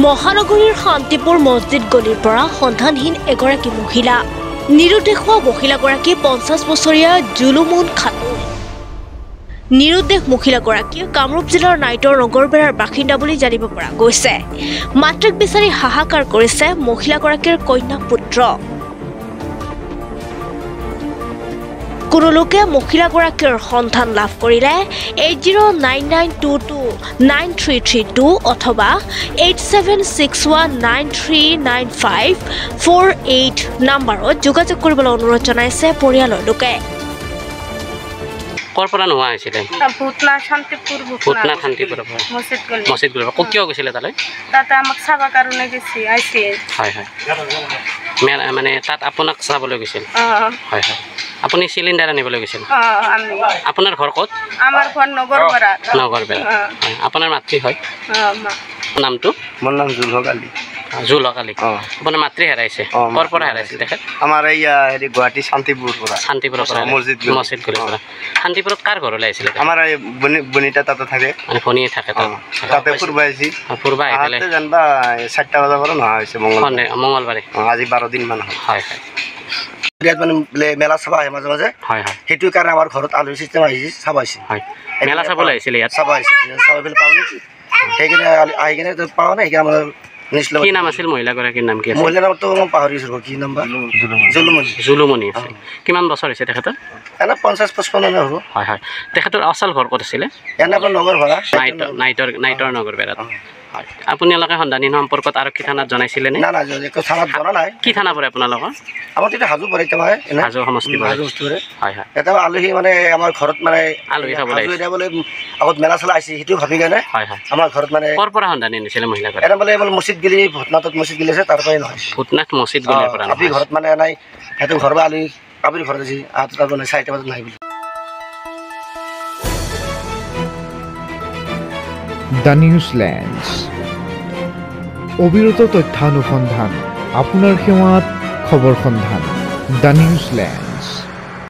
মহানগৰীৰ শান্তিপুৰ মছজিদ গলিৰ পৰা সন্ধানহীন এগৰাকী মহিলা নিৰুদ্দেশ হোৱা মহিলাগৰাকী 50 বছৰীয়া জুলুমুন খাতুন নিৰুদ্দেশ মহিলাগৰাকী কামৰূপ জিলাৰ নাইটৰ নগৰবেৰাৰ বাসিন্দা বুলি জানিব পৰা গৈছে মাতৃক বিচাৰি হাহাকাৰ কৰিছে মহিলাগৰাকীৰ কন্যা পুত্ৰ কোনো লোকে মহিলাগৰাকীৰ সন্ধান লাভ কৰিলে 8099229332 অথবা 8761939548 নম্বৰত যোগাযোগ কৰিবলৈ অনুৰোধ জনাইছে পৰিয়ালৰ লোকে কৰপৰা নোৱা হৈছিলে ভূতনা শান্তিপুৰ মছজিদ গলিৰ পৰা কিয় গৈছিলে তালৈ তাতে আমাক চাবৰ কাৰণে গৈছে আইছে হয় হয় মানে তাত আপোনাক চাবলৈ গৈছিল হয় হয় আপুনি চিলিণ্ডাৰ আনিবলৈ গৈছিল আপোনাৰ ঘৰ ক'ত আমাৰ ঘৰ নগৰবেৰা আপোনাৰ মাতৃ হয় নামটো মোৰ নাম জুলহকালী আপোনাৰ মাতৃ হেৰাইছে ক'ৰ পৰা হেৰাইছিল তেখেত আমাৰ এইয়া হেৰি গুৱাহাটী শান্তিপুৰৰ পৰা মছজিদ গলিৰ পৰা শান্তিপুৰত কাৰ ঘৰলৈ আহিছিলে আমাৰ এই বনিতা তাতে থাকে মানে ভনীয়ে থাকে তাতে ফুৰবা আহিছি ফুৰবা আহি পেলাই জানবা 4টা বজাৰ পৰা নহা হৈছে মঙলবাৰে আজি 12 দিন মান হয় হয় মানে মেলা চাব আহে মাজে মাজে হয় হয় সেইটো কাৰণে আমাৰ ঘৰত আলু চিষ্টেম আহিছে চাব আহিছে হয় মেলা চাবলৈ আহিছিলে ইয়াত চাব আহিছে চাব পেলাই পাব নেকি সেইকাৰণে আহি কিনে পাওঁ নাই সেইকাৰণে আমাৰ কি নাম আছিল মহিলাগৰাকীৰ নাম কি আছিল মহিলাৰ নামটো মই পাহৰিছোঁ কি নাম বা জুলুমণি আছিল কিমান বছৰ হৈছে তেখেতৰ এনে 50-55 হ'ব হয় হয় তেখেতৰ আচল ঘৰ ক'ত আছিলে এনে আপোনাৰ নগৰ ভৰা নাইটৰ নগৰবেৰাত হয় আপোনালোকে সন্ধানহীন সম্পৰ্কত আৰক্ষী থানাত জনাইছিলে নে না না থানাত জনা নাই কি থানা পৰে আপোনালোকৰ আমাৰ তেতিয়া হাজো পৰে এতিয়া হাজো সমষ্টি পৰে হয় হয় এটা আলহী মানে আমাৰ ঘৰত মানে আলহী খাবলৈ আগত মেলা চেলা আহিছে সেইটো ভাবি কেনে হয় হয় আমাৰ ঘৰত মানে ক'ৰ পৰা সন্ধানহীন হৈছিলে মহিলাগৰাকী এটা বোলে মছজিদ গলি ভূতনাথত মছজিদ গলি আছে তাৰ পৰাই নহয় ভূতনাথ মছজিদ গলিৰ পৰা আপুনি ঘৰত মানে নাই সেইটো ঘৰ বা আলহী আপুনি ঘৰত আছে তাৰ মানে 4টা বজাত নাহি বুলি দ্য নিউজলেণ্ডছ অবিৰত তথ্যানুসন্ধান আপোনাৰ সেৱাত খবৰ সন্ধান দ্য নিউজলেণ্ড